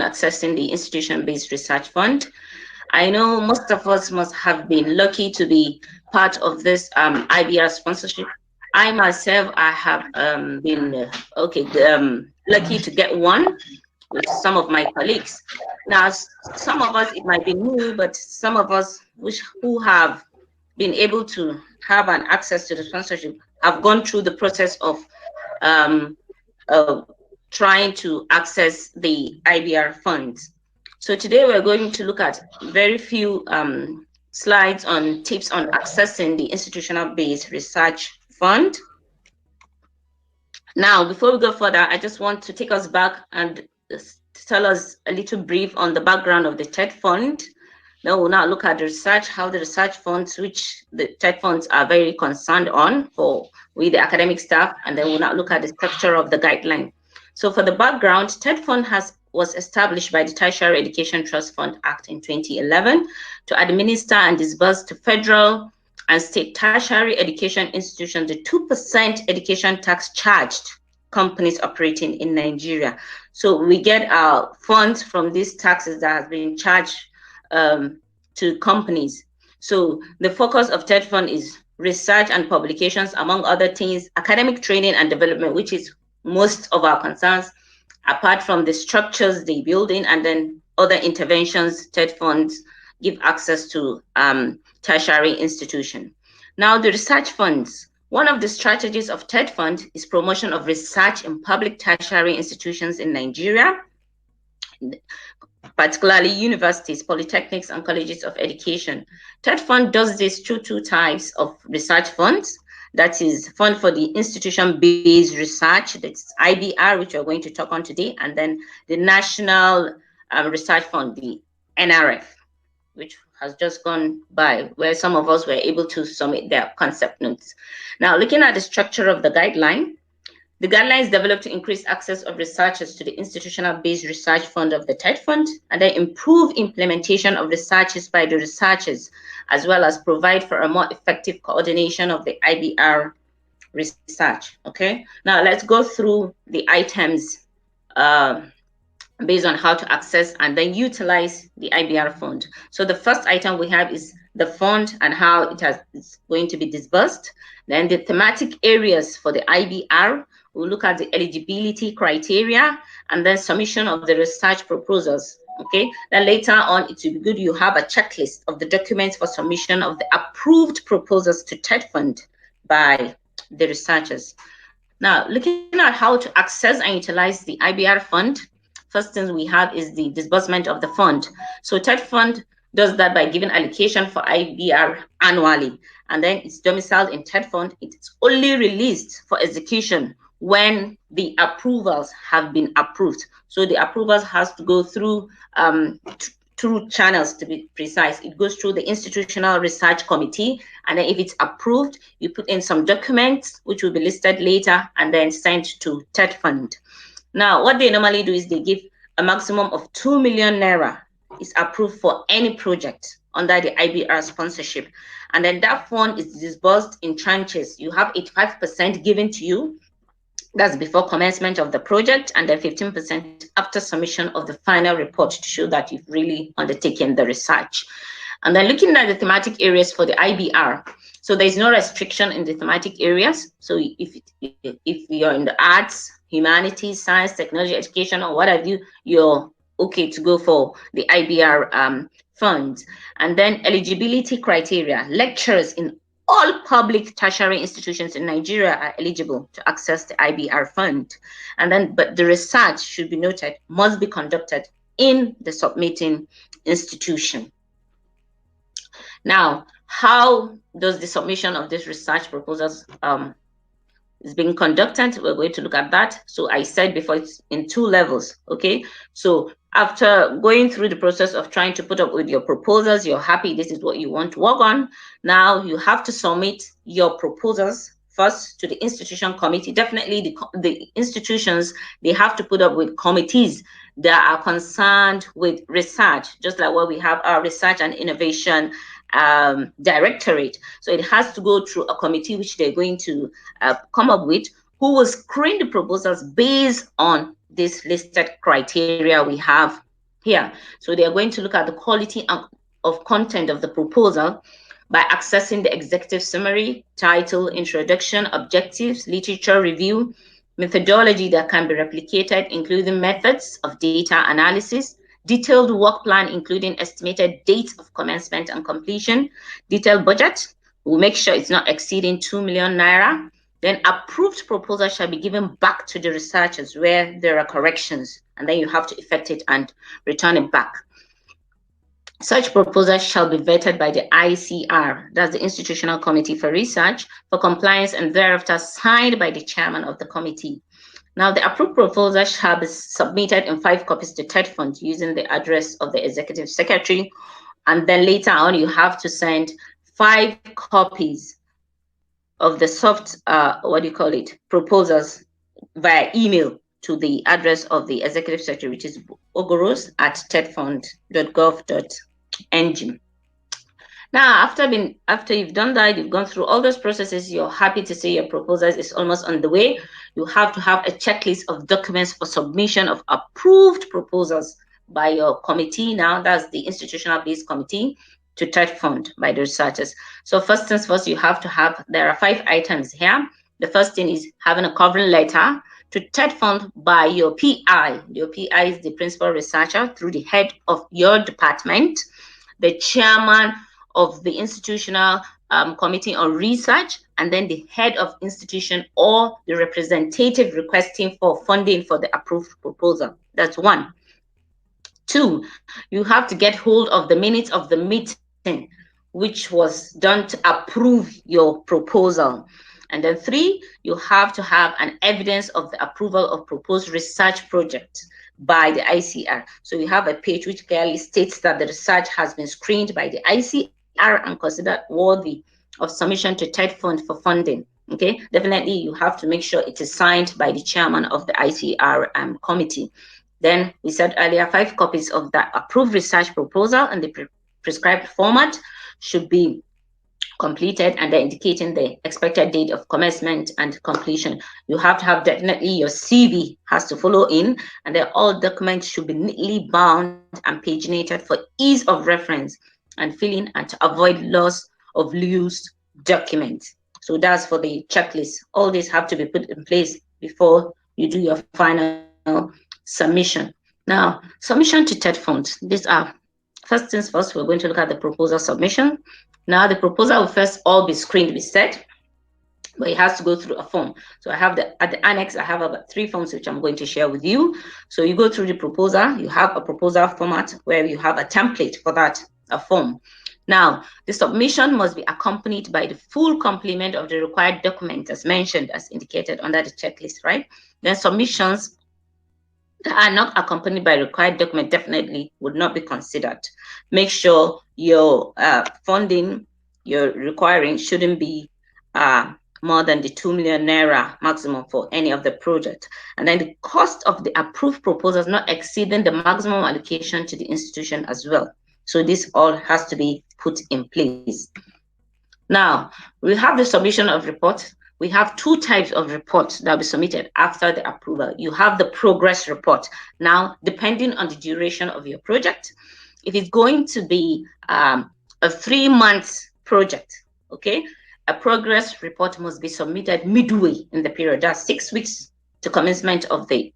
accessing the institution-based research fund. I know most of us must have been lucky to be part of this IBR sponsorship. I myself, I have been lucky to get one with some of my colleagues. Now, some of us, it might be new, but some of us who have been able to have an access to the sponsorship have gone through the process of trying to access the IBR funds. So today we're going to look at very few slides on tips on accessing the institutional-based research fund. Now, before we go further, I just want to take us back and tell us a little brief on the background of the TETfund. Then we'll now look at the research, how the research funds, which the TETfunds are very concerned on with the academic staff, and then we'll now look at the structure of the guideline. So for the background, TETfund was established by the Tertiary Education Trust Fund Act in 2011 to administer and disburse to federal and state tertiary education institutions the 2% education tax charged companies operating in Nigeria. So we get our funds from these taxes that have been charged to companies. So the focus of TETfund is research and publications, among other things, academic training and development, which is most of our concerns, apart from the structures they build in, and then other interventions TETfunds give access to tertiary institutions. Now, the research funds. One of the strategies of TETfund is promotion of research in public tertiary institutions in Nigeria, particularly universities, polytechnics, and colleges of education. TETfund does this through two types of research funds. That is fund for the institution-based research, that's IBR, which we're going to talk on today, and then the National Research Fund, the NRF, which has just gone by, where some of us were able to submit their concept notes. Now, looking at the structure of the guideline is developed to increase access of researchers to the institutional-based research fund of the TETfund, and then improve implementation of researches by the researchers, as well as provide for a more effective coordination of the IBR research. Okay, now let's go through the items based on how to access and then utilize the IBR fund. So the first item we have is the fund and how it's going to be disbursed. Then the thematic areas for the IBR, we'll look at the eligibility criteria and then submission of the research proposals. Okay, then later on, it will be good you have a checklist of the documents for submission of the approved proposals to TETfund by the researchers. Now, looking at how to access and utilize the IBR fund, first thing we have is the disbursement of the fund. So TETfund does that by giving allocation for IBR annually, and then it's domiciled in TETfund. It's only released for execution when the approvals have been approved. So the approvals has to go through channels, to be precise. It goes through the Institutional Research Committee, and then if it's approved, you put in some documents which will be listed later and then sent to TETfund. Now, what they normally do is they give a maximum of 2 million naira is approved for any project under the IBR sponsorship. And then that fund is disbursed in tranches. You have 85% given to you. That's before commencement of the project, and then 15% after submission of the final report to show that you've really undertaken the research. And then looking at the thematic areas for the IBR, so there's no restriction in the thematic areas. So if you're in the arts, humanities, science, technology, education, or what have you, you're okay to go for the IBR funds. And then eligibility criteria, lecturers in all public tertiary institutions in Nigeria are eligible to access the IBR fund. And then, but the research, should be noted, must be conducted in the submitting institution. Now, how does the submission of this research proposals is being conducted? We're going to look at that. So I said before, it's in 2 levels, okay? So after going through the process of trying to put up with your proposals, you're happy this is what you want to work on. Now you have to submit your proposals first to the institution committee. Definitely the institutions, they have to put up with committees that are concerned with research, just like what we have our research and innovation directorate. So it has to go through a committee which they're going to come up with, who will screen the proposals based on this listed criteria we have here. So they are going to look at the quality of content of the proposal by accessing the executive summary, title, introduction, objectives, literature review, methodology that can be replicated, including methods of data analysis, detailed work plan, including estimated dates of commencement and completion, detailed budget. We'll make sure it's not exceeding 2 million naira. Then approved proposal shall be given back to the researchers where there are corrections, and then you have to effect it and return it back. Such proposals shall be vetted by the ICR, that's the Institutional Committee for Research, for compliance, and thereafter signed by the chairman of the committee. Now, the approved proposal shall be submitted in 5 copies to TETfund using the address of the executive secretary, and then later on you have to send 5 copies of the soft, proposals via email to the address of the executive secretary, which is ogoros@tetfund.gov.ng. Now, after you've done that, you've gone through all those processes, you're happy to say your proposal is almost on the way. You have to have a checklist of documents for submission of approved proposals by your committee. Now, that's the institutional based committee to TETfund by the researchers. So first things first, you have to have, there are 5 items here. The first thing is having a covering letter to TETfund by your PI. Your PI is the principal researcher through the head of your department, the chairman of the institutional committee on research, and then the head of institution or the representative requesting for funding for the approved proposal. That's 1. 2, you have to get hold of the minutes of the meeting which was done to approve your proposal. And then 3, you have to have an evidence of the approval of proposed research project by the ICR. So you have a page which clearly states that the research has been screened by the ICR and considered worthy of submission to TETfund for funding. Okay, definitely you have to make sure it is signed by the chairman of the ICR committee. Then we said earlier, 5 copies of that approved research proposal and the prescribed format should be completed, and then indicating the expected date of commencement and completion. You have to have definitely your CV has to follow in, and then all documents should be neatly bound and paginated for ease of reference and filling, and to avoid loss of loose documents. So that's for the checklist. All these have to be put in place before you do your final submission. Now, submission to TETfund. These are, first things first, we're going to look at the proposal submission. Now, the proposal will first all be screened, we said, but it has to go through a form. So I have at the annex, I have about 3 forms which I'm going to share with you. So you go through the proposal, you have a proposal format where you have a template for that, a form. Now, the submission must be accompanied by the full complement of the required document as mentioned, as indicated under the checklist, right? Then submissions that are not accompanied by required document definitely would not be considered. Make sure your funding you're requiring shouldn't be more than the 2 million naira maximum for any of the project. And then the cost of the approved proposals not exceeding the maximum allocation to the institution as well. So this all has to be put in place. Now, we have the submission of reports. We have 2 types of reports that will be submitted after the approval. You have the progress report. Now, depending on the duration of your project, if it's going to be a 3-month project, okay, a progress report must be submitted midway in the period. That's 6 weeks to commencement of the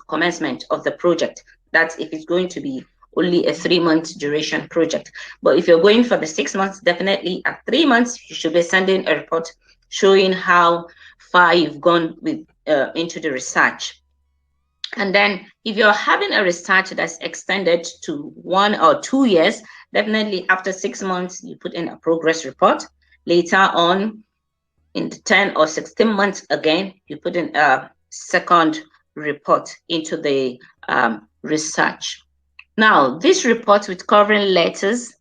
commencement of the project. That's if it's going to be only a 3-month duration project. But if you're going for the 6 months, definitely at 3 months, you should be sending a report showing how far you've gone with into the research. And then if you're having a research that's extended to 1 or 2 years, definitely after 6 months, you put in a progress report. Later on, in the 10 or 16 months, again, you put in a second report into the research. Now, this report with covering letters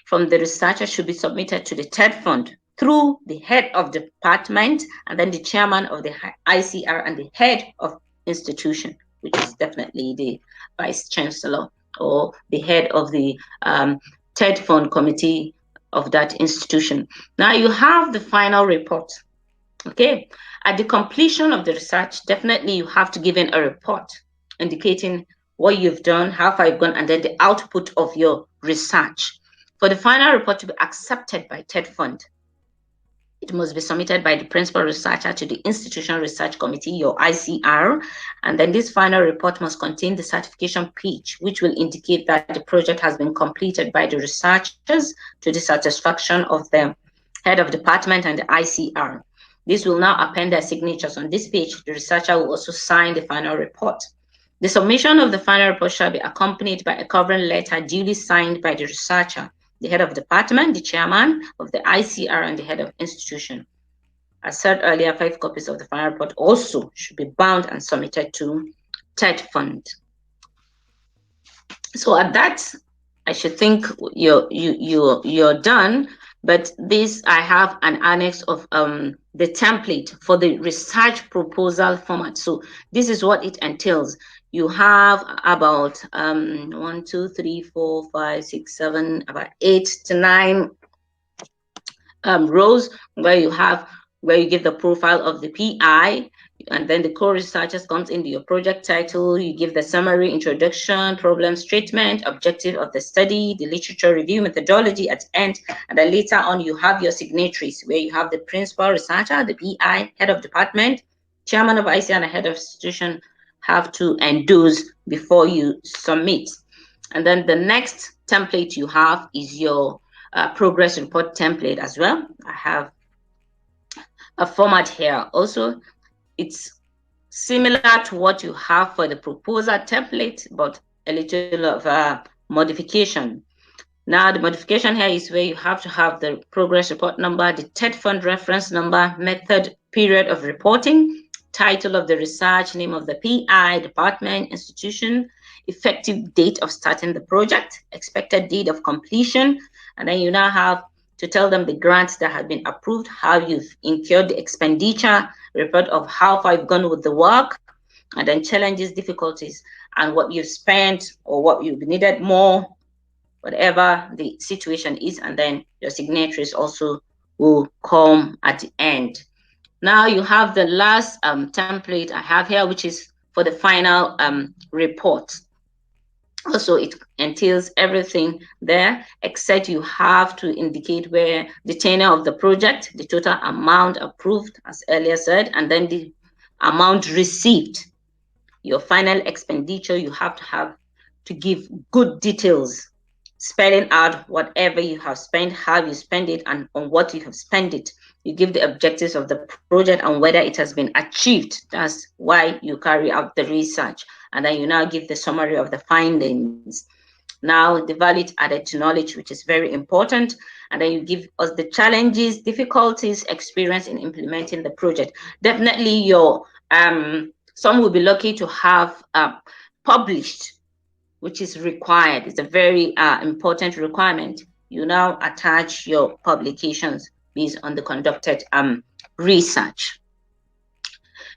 from the researcher should be submitted to the TETfund through the head of department, and then the chairman of the ICR and the head of institution, which is definitely the vice chancellor or the head of the TETfund committee of that institution. Now you have the final report. Okay, at the completion of the research, definitely you have to give in a report indicating what you've done, how far you've gone, and then the output of your research. For the final report to be accepted by TETfund, it must be submitted by the principal researcher to the Institution Research Committee, your ICR, and then this final report must contain the certification page, which will indicate that the project has been completed by the researchers to the satisfaction of the head of department and the ICR. This will now append their signatures on this page. The researcher will also sign the final report. The submission of the final report shall be accompanied by a covering letter duly signed by the researcher, the head of department, the chairman of the ICR, and the head of institution. As said earlier, 5 copies of the final report also should be bound and submitted to TETfund. So at that, I should think you're done. But this, I have an annex of the template for the research proposal format. So this is what it entails. You have about 1, 2, 3, 4, 5, 6, 7, about 8 to 9 rows where you give the profile of the PI, and then the co-researchers comes into your project title. You give the summary, introduction, problem statement, objective of the study, the literature review, methodology at the end, and then later on you have your signatories where you have the principal researcher, the PI, head of department, chairman of IC, and the head of institution have to endorse before you submit. And then the next template you have is your progress report template as well. I have a format here also. It's similar to what you have for the proposal template, but a little of modification. Now, the modification here is where you have to have the progress report number, the TETfund reference number, method, period of reporting, title of the research, name of the PI, department, institution, effective date of starting the project, expected date of completion, and then you now have to tell them the grants that have been approved, how you've incurred the expenditure, report of how far you've gone with the work, and then challenges, difficulties, and what you've spent or what you've needed more, whatever the situation is, and then your signatories also will come at the end. Now you have the last template I have here, which is for the final report. Also, it entails everything there, except you have to indicate where the tenure of the project, the total amount approved, as earlier said, and then the amount received. Your final expenditure, you have to give good details, spelling out whatever you have spent, how you spend it, and on what you have spent it. You give the objectives of the project and whether it has been achieved. That's why you carry out the research. And then you now give the summary of the findings. Now, the value added to knowledge, which is very important. And then you give us the challenges, difficulties, experience in implementing the project. Definitely your, some will be lucky to have published, which is required. It's a very important requirement. You now attach your publications based on the conducted research.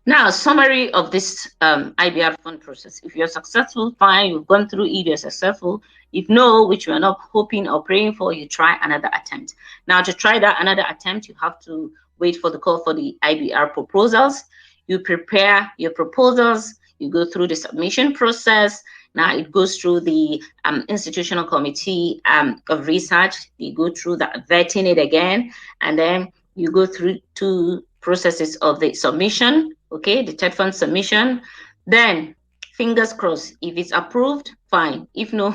Now, summary of this IBR fund process. If you're successful, fine, you've gone through it, you're successful. If no, which we're not hoping or praying for, you try another attempt. Now, to try that another attempt, you have to wait for the call for the IBR proposals. You prepare your proposals, you go through the submission process. Now it goes through the institutional committee of research. You go through that, vetting it again, and then you go through 2 processes of the submission, okay, the TETfund submission. Then, fingers crossed, if it's approved, fine. If no,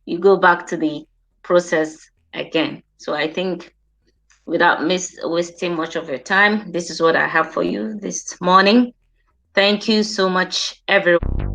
you go back to the process again. So I think without wasting much of your time, this is what I have for you this morning. Thank you so much, everyone.